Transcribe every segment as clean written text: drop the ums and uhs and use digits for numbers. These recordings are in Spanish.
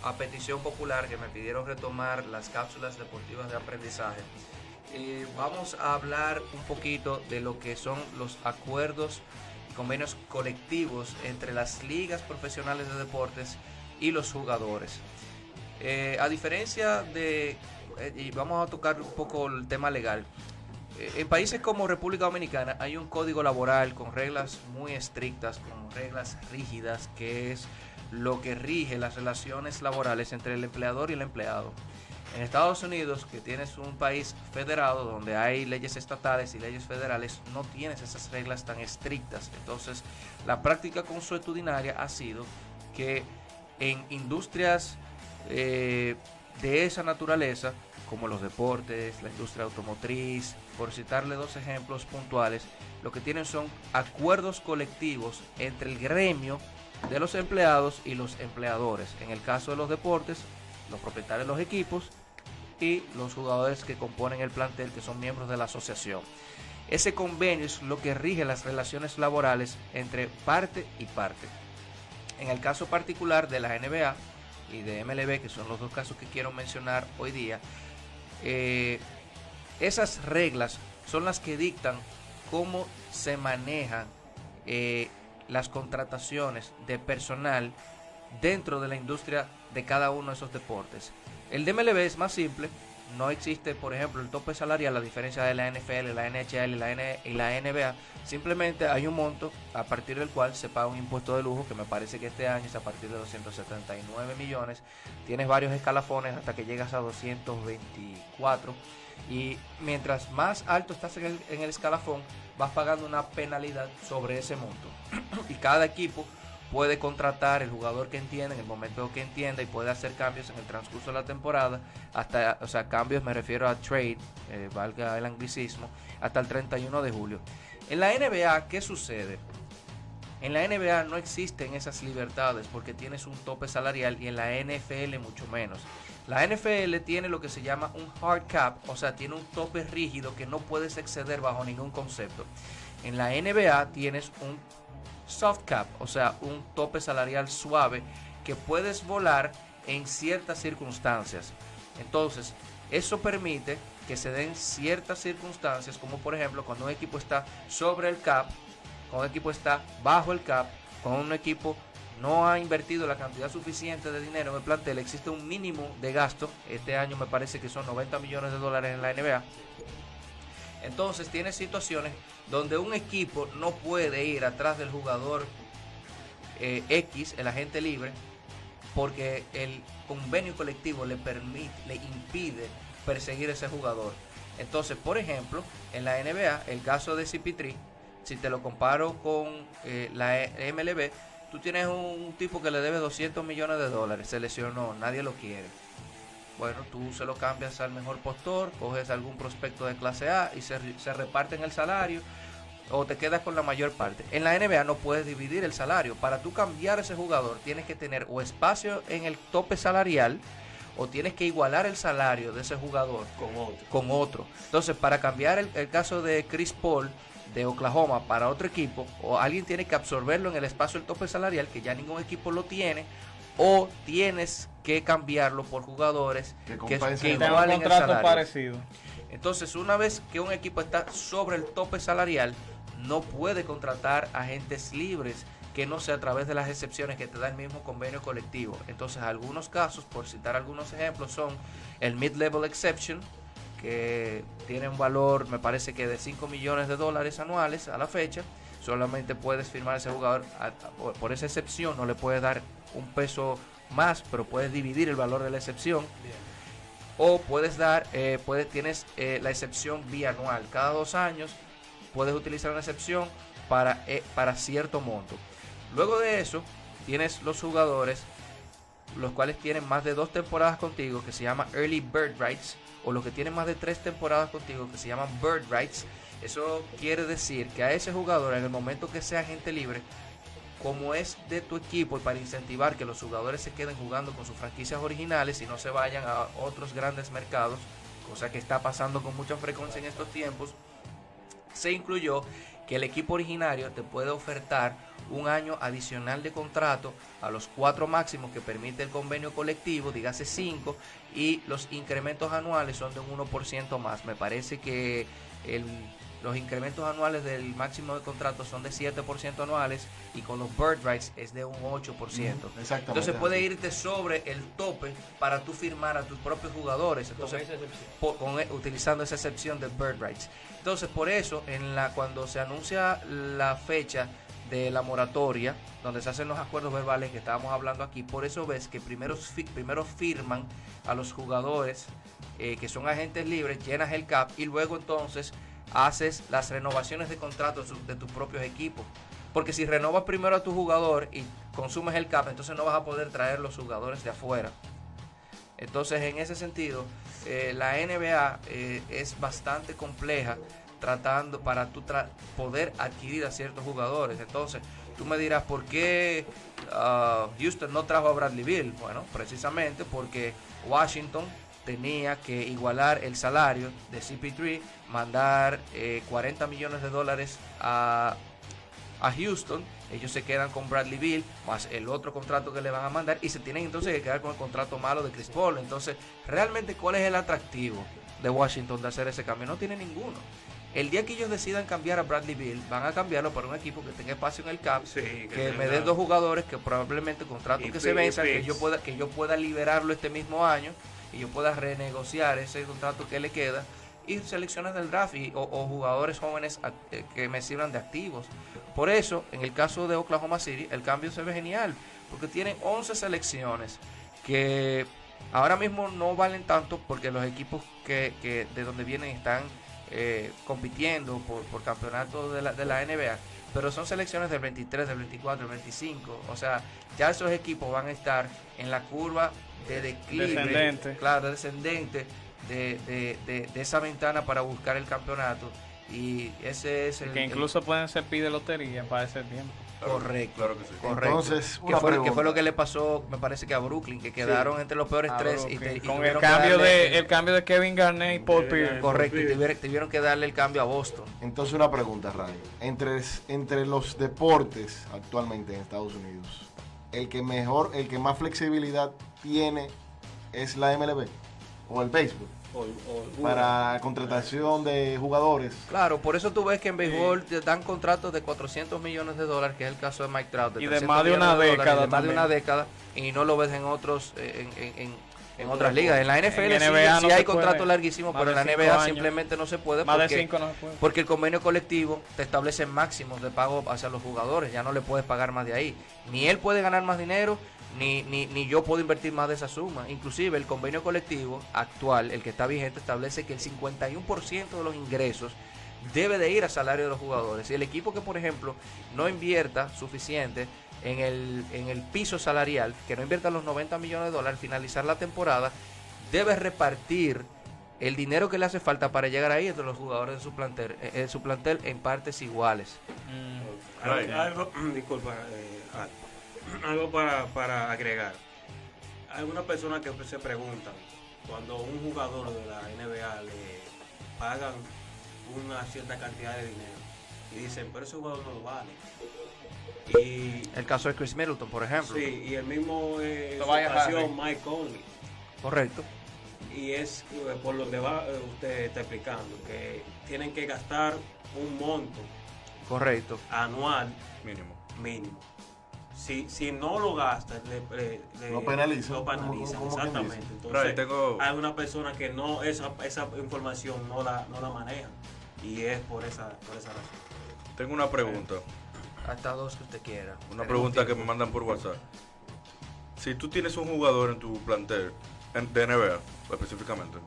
a petición popular que me pidieron retomar las cápsulas deportivas de aprendizaje. Vamos a hablar un poquito de lo que son los acuerdos y convenios colectivos entre las ligas profesionales de deportes y los jugadores. A diferencia de, y vamos a tocar un poco el tema legal, en países como República Dominicana hay un código laboral con reglas muy estrictas, con reglas rígidas, que es lo que rige las relaciones laborales entre el empleador y el empleado. En Estados Unidos, que tienes un país federado donde hay leyes estatales y leyes federales, no tienes esas reglas tan estrictas. Entonces, la práctica consuetudinaria ha sido que en industrias de esa naturaleza, como los deportes, la industria automotriz, por citarle dos ejemplos puntuales, lo que tienen son acuerdos colectivos entre el gremio de los empleados y los empleadores. En el caso de los deportes, los propietarios de los equipos y los jugadores que componen el plantel, que son miembros de la asociación. Ese convenio es lo que rige las relaciones laborales entre parte y parte. En el caso particular de la NBA y de MLB, que son los dos casos que quiero mencionar hoy día, esas reglas son las que dictan cómo se manejan las contrataciones de personal dentro de la industria de cada uno de esos deportes. El de MLB es más simple, no existe, por ejemplo, el tope salarial, a diferencia de la NFL, la NHL y la NBA. Simplemente hay un monto a partir del cual se paga un impuesto de lujo, que me parece que este año es a partir de 279 millones. Tienes varios escalafones hasta que llegas a 224. Y mientras más alto estás en el escalafón, vas pagando una penalidad sobre ese monto. Y cada equipo puede contratar el jugador que entienda en el momento que entienda y puede hacer cambios en el transcurso de la temporada, hasta, o sea, cambios me refiero a trade, valga el anglicismo, hasta el 31 de julio. En la NBA, ¿qué sucede? En la NBA no existen esas libertades porque tienes un tope salarial, y en la NFL mucho menos. La NFL tiene lo que se llama un hard cap, o sea, tiene un tope rígido que no puedes exceder bajo ningún concepto. En la NBA tienes un soft cap, o sea, un tope salarial suave que puedes volar en ciertas circunstancias. Entonces, eso permite que se den ciertas circunstancias, como por ejemplo cuando un equipo está sobre el cap, cuando un equipo está bajo el cap, cuando un equipo no ha invertido la cantidad suficiente de dinero en el plantel, existe un mínimo de gasto. Este año me parece que son 90 millones de dólares en la NBA. Entonces tiene situaciones donde un equipo no puede ir atrás del jugador X, el agente libre, porque el convenio colectivo le impide perseguir a ese jugador. Entonces, por ejemplo, en la NBA, el caso de CP3, si te lo comparo con la MLB, tú tienes un tipo que le debe 200 millones de dólares, se lesionó, nadie lo quiere. Bueno, tú se lo cambias al mejor postor, coges algún prospecto de clase A y se reparten el salario, o te quedas con la mayor parte. En la NBA no puedes dividir el salario. Para tú cambiar a ese jugador tienes que tener o espacio en el tope salarial, o tienes que igualar el salario de ese jugador con otro. Entonces, para cambiar el caso de Chris Paul de Oklahoma para otro equipo, o alguien tiene que absorberlo en el espacio del tope salarial, que ya ningún equipo lo tiene, o tienes que cambiarlo por jugadores que igualen el salario. Parecido. Entonces, una vez que un equipo está sobre el tope salarial, no puede contratar agentes libres que no sea a través de las excepciones que te da el mismo convenio colectivo. Entonces, algunos casos, por citar algunos ejemplos, son el mid-level exception, que tiene un valor, me parece que de 5 millones de dólares anuales a la fecha. Solamente puedes firmar a ese jugador por esa excepción, no le puedes dar un peso más, pero puedes dividir el valor de la excepción. Bien. O puedes dar, tienes la excepción bianual. Cada 2 años puedes utilizar una excepción para cierto monto. Luego de eso, tienes los jugadores, los cuales tienen más de 2 temporadas contigo, que se llama Early Bird Rights, o los que tienen más de 3 temporadas contigo, que se llaman Bird Rights. Eso quiere decir que a ese jugador, en el momento que sea agente libre, como es de tu equipo, y para incentivar que los jugadores se queden jugando con sus franquicias originales y no se vayan a otros grandes mercados, cosa que está pasando con mucha frecuencia en estos tiempos, se incluyó que el equipo originario te puede ofertar un año adicional de contrato a los 4 máximos que permite el convenio colectivo, dígase 5, y los incrementos anuales son de un 1% más. Me parece que los incrementos anuales del máximo de contrato son de 7% anuales y con los bird rights es de un 8%. Exactamente. Entonces puede irte sobre el tope para tú firmar a tus propios jugadores. Entonces, utilizando esa excepción de bird rights. Entonces, por eso, cuando se anuncia la fecha de la moratoria, donde se hacen los acuerdos verbales que estábamos hablando aquí, por eso ves que primero firman a los jugadores que son agentes libres, llenas el cap y luego entonces haces las renovaciones de contratos de tus propios equipos. Porque si renovas primero a tu jugador y consumes el cap, entonces no vas a poder traer los jugadores de afuera. Entonces, en ese sentido, la NBA es bastante compleja tratando para poder adquirir a ciertos jugadores. Entonces, tú me dirás, ¿por qué Houston no trajo a Bradley Beal? Bueno, precisamente porque Washington tenía que igualar el salario de CP3, mandar $40 millones a Houston. Ellos se quedan con Bradley Beal más el otro contrato que le van a mandar y se tienen entonces que quedar con el contrato malo de Chris Paul. Entonces, realmente, ¿cuál es el atractivo de Washington de hacer ese cambio? No tiene ninguno. El día que ellos decidan cambiar a Bradley Beal, van a cambiarlo para un equipo que tenga espacio en el cap, que me dé 2 jugadores que probablemente contratos que se venzan, que yo pueda liberarlo este mismo año y yo pueda renegociar ese contrato que le queda y selecciones del draft o jugadores jóvenes que me sirvan de activos. Por eso, en el caso de Oklahoma City, el cambio se ve genial, porque tienen 11 selecciones que ahora mismo no valen tanto porque los equipos que de donde vienen están compitiendo por campeonato de la NBA, pero son selecciones del 23, del 24, del 25, o sea, ya esos equipos van a estar en la curva de declive, descendente de esa ventana para buscar el campeonato, y ese es que incluso pueden ser pide lotería para ese tiempo. Correcto, claro que sí. Correcto. Entonces, que fue lo que le pasó, me parece que a Brooklyn, que quedaron entre los peores 3 y con el cambio de Kevin Garnett y Paul Pierce. Correcto, y tuvieron que darle el cambio a Boston. Entonces, una pregunta, Ray. Entre los deportes actualmente en Estados Unidos, el que más flexibilidad tiene es la MLB o el béisbol. Para contratación de jugadores. Claro, por eso tú ves que en béisbol te dan contratos de $400 millones, que es el caso de Mike Trout, y de más de una década, y no lo ves en otros en otras ligas. En la NFL sí hay contratos larguísimos, pero en la NBA simplemente no se puede porque el convenio colectivo te establece máximos de pago hacia los jugadores, ya no le puedes pagar más de ahí. Ni él puede ganar más dinero, ni yo puedo invertir más de esa suma. Inclusive el convenio colectivo actual, el que está vigente, establece que el 51% de los ingresos debe de ir a salario de los jugadores. Y el equipo que, por ejemplo, no invierta suficiente en el piso salarial, que no invierta los $90 millones al finalizar la temporada, debe repartir el dinero que le hace falta para llegar ahí entre los jugadores de su plantel en partes iguales. Algo para agregar. Algunas personas que se preguntan, cuando un jugador de la NBA le pagan una cierta cantidad de dinero y dicen, pero ese jugador no lo vale. Y el caso de Chris Middleton, por ejemplo. Sí, y el mismo situación Mike Conley. Correcto. Y es por lo que usted está explicando, que tienen que gastar un monto. Correcto. Anual Mínimo. Si no lo gastan, lo penalizan. Exactamente. Entonces, hay una persona que no esa información no la maneja, y es por esa razón. Tengo una pregunta. Hasta 2 que usted quiera. Una pregunta que me mandan por WhatsApp. Si tú tienes un jugador en tu plantel, de NBA específicamente,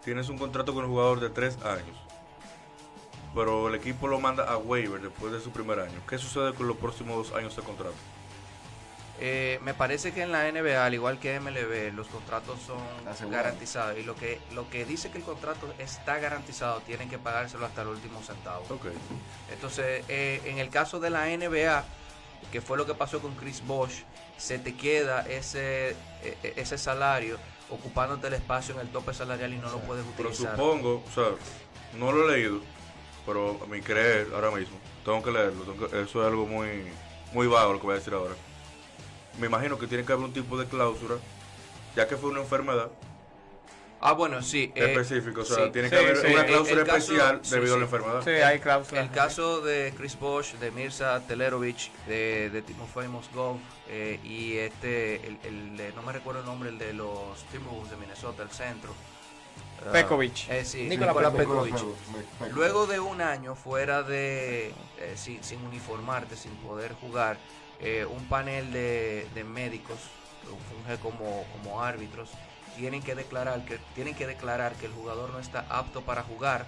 tienes un contrato con el jugador de 3 años, pero el equipo lo manda a waiver después de su primer año, ¿qué sucede con los próximos 2 años de contrato? Me parece que en la NBA, al igual que MLB, los contratos son garantizados, y lo que dice que el contrato está garantizado tienen que pagárselo hasta el último centavo. Okay. Entonces, en el caso de la NBA, que fue lo que pasó con Chris Bosh, se te queda ese salario ocupándote el espacio en el tope salarial y no lo puedes utilizar. Pero supongo, o sea, no lo he leído, pero a mi creer ahora mismo, tengo que leerlo, eso es algo muy muy vago lo que voy a decir ahora. Me imagino que tiene que haber un tipo de cláusula, ya que fue una enfermedad Ah, bueno, sí. específica. O sea, sí, tiene sí, que haber sí. una El cláusula caso- especial sí, debido a sí. la enfermedad. Sí, hay cláusulas. El caso de Chris Bosh, de Mirza Telerovich, de Timofey Mozgov y no me recuerdo el nombre, el de los Timberwolves de Minnesota, el centro. Pekovic. Sí, Nikola Nikola Pekovic. Pekovic. Luego de un año fuera de, sin uniformarte, sin poder jugar, un panel de médicos que funge como árbitros tienen que declarar que el jugador no está apto para jugar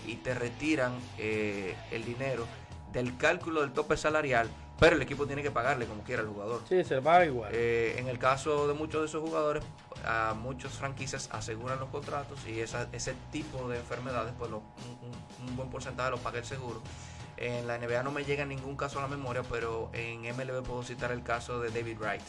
y te retiran el dinero del cálculo del tope salarial, pero el equipo tiene que pagarle como quiera al jugador. Sí, se va igual. En el caso de muchos de esos jugadores, a muchas franquicias aseguran los contratos y ese tipo de enfermedades, pues un buen porcentaje lo paga el seguro. En la NBA no me llega ningún caso a la memoria, pero en MLB puedo citar el caso de David Wright.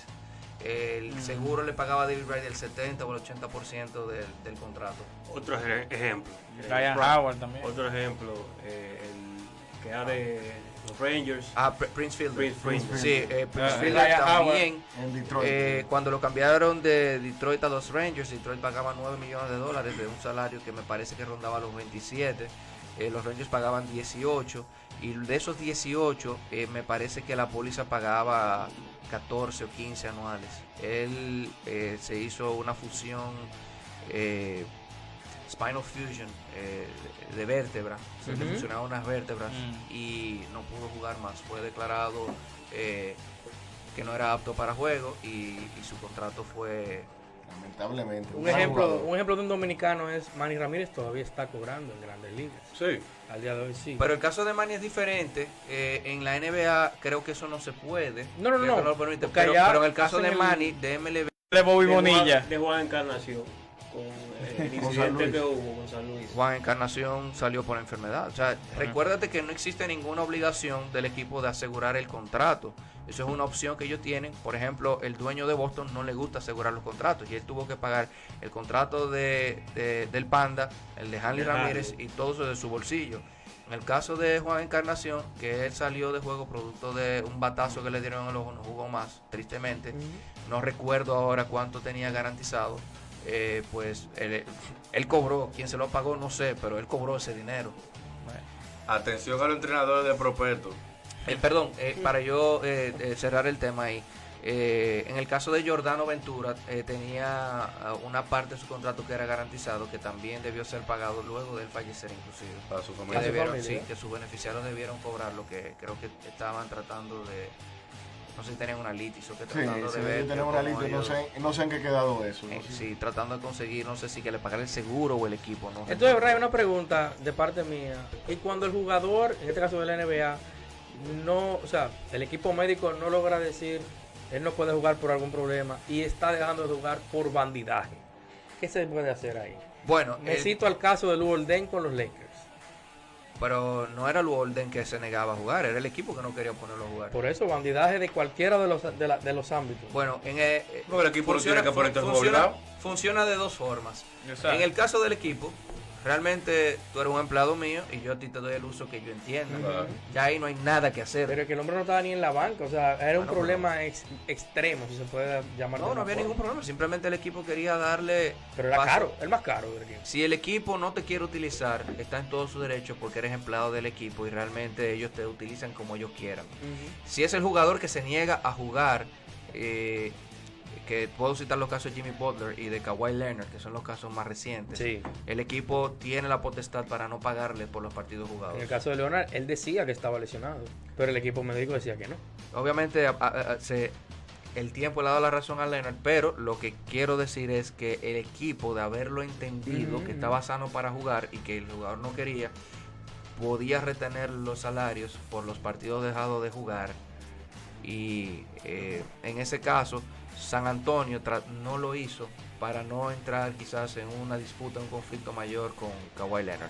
El seguro le pagaba a David Wright el 70 o el 80% del contrato. Otro ejemplo. Ryan Howard también. Otro ejemplo, el que era de los Rangers. Prince Fielder. Prince Fielder. Sí, Prince Fielder Ryan también. En Detroit. Cuando lo cambiaron de Detroit a los Rangers, Detroit pagaba $9 millones de un salario que me parece que rondaba los 27. Los Rangers pagaban 18 y de esos 18 me parece que la póliza pagaba 14 o 15 anuales. Él se hizo una fusión spinal fusion de vértebra, se le fusionaron unas vértebras y no pudo jugar más. Fue declarado que no era apto para juego y su contrato fue... Lamentablemente. Un mal ejemplo jugador. de un dominicano es Manny Ramírez, todavía está cobrando en Grandes Ligas. Sí. Al día de hoy sí. Pero el caso de Manny es diferente. En la NBA creo que eso no se puede. No, no, Creo no. que lo permite. Porque Pero, allá pero en el caso hacen de el- Manny, de MLB, De Bobby Bonilla. De Juan Encarnación. Con el Con San incidente Luis. que hubo con San Luis. Juan Encarnación salió por enfermedad. O sea, recuérdate que no existe ninguna obligación del equipo de asegurar el contrato. Eso es una opción que ellos tienen. Por ejemplo, el dueño de Boston no le gusta asegurar los contratos y él tuvo que pagar el contrato del Panda, el de Hanley De Hanley. Ramírez y todo eso de su bolsillo. En el caso de Juan Encarnación, que él salió de juego producto de un batazo que le dieron en el ojo, no jugó más, tristemente. No recuerdo ahora cuánto tenía garantizado. Pues él cobró, quién se lo pagó no sé, pero él cobró ese dinero. Atención a los entrenadores de prospecto. Perdón, para yo cerrar el tema ahí. En el caso de Giordano Ventura, tenía una parte de su contrato que era garantizado, que también debió ser pagado luego de él fallecer inclusive. A su Que, familia. debieron, familia. sí, que sus beneficiarios debieron cobrar lo que creo que estaban tratando de... No sé si tenían una litis o que Sí, tratando sí, de ver... tenemos una cómo lista, no ellos- sé, no sé en qué ha quedado eso. ¿no? sí, tratando de conseguir, no sé si que le pagara el seguro o el equipo, ¿no? Entonces, Brian, una pregunta de parte mía. Y cuando el jugador, en este caso de la NBA, no, o sea, el equipo médico no logra decir, él no puede jugar por algún problema y está dejando de jugar por bandidaje, ¿qué se puede hacer ahí? Bueno, Me cito al caso de Lou Holden con los Lakers. pero no era el Walden que se negaba a jugar, era el equipo que no quería ponerlo a jugar. Por eso, bandidaje de cualquiera de los ámbitos. Bueno, No, el equipo no tiene que ponerte en juego obligado. funciona de dos formas. Exacto. En el caso del equipo, realmente tú eres un empleado mío y yo a ti te doy el uso que yo entienda. Claro. Ya ahí no hay nada que hacer. Pero es que el hombre no estaba ni en la banca, o sea, era un Bueno, problema extremo, si se puede llamar. de No una había forma. ningún problema. Simplemente el equipo quería darle. Pero era paso. caro, el más caro del equipo. Si el equipo no te quiere utilizar, está en todo su derecho porque eres empleado del equipo y realmente ellos te utilizan como ellos quieran. Si es el jugador que se niega a jugar, que puedo citar los casos de Jimmy Butler y de Kawhi Leonard, que son los casos más recientes, Sí. el equipo tiene la potestad para no pagarle por los partidos jugados. En el caso de Leonard, él decía que estaba lesionado, pero el equipo médico decía que no. Obviamente el tiempo le ha dado la razón a Leonard, pero lo que quiero decir es que el equipo, de haberlo entendido, que estaba sano para jugar y que el jugador no quería, podía retener los salarios por los partidos dejados de jugar. Y en ese caso, San Antonio no lo hizo para no entrar quizás en una disputa, un conflicto mayor con Kawhi Leonard.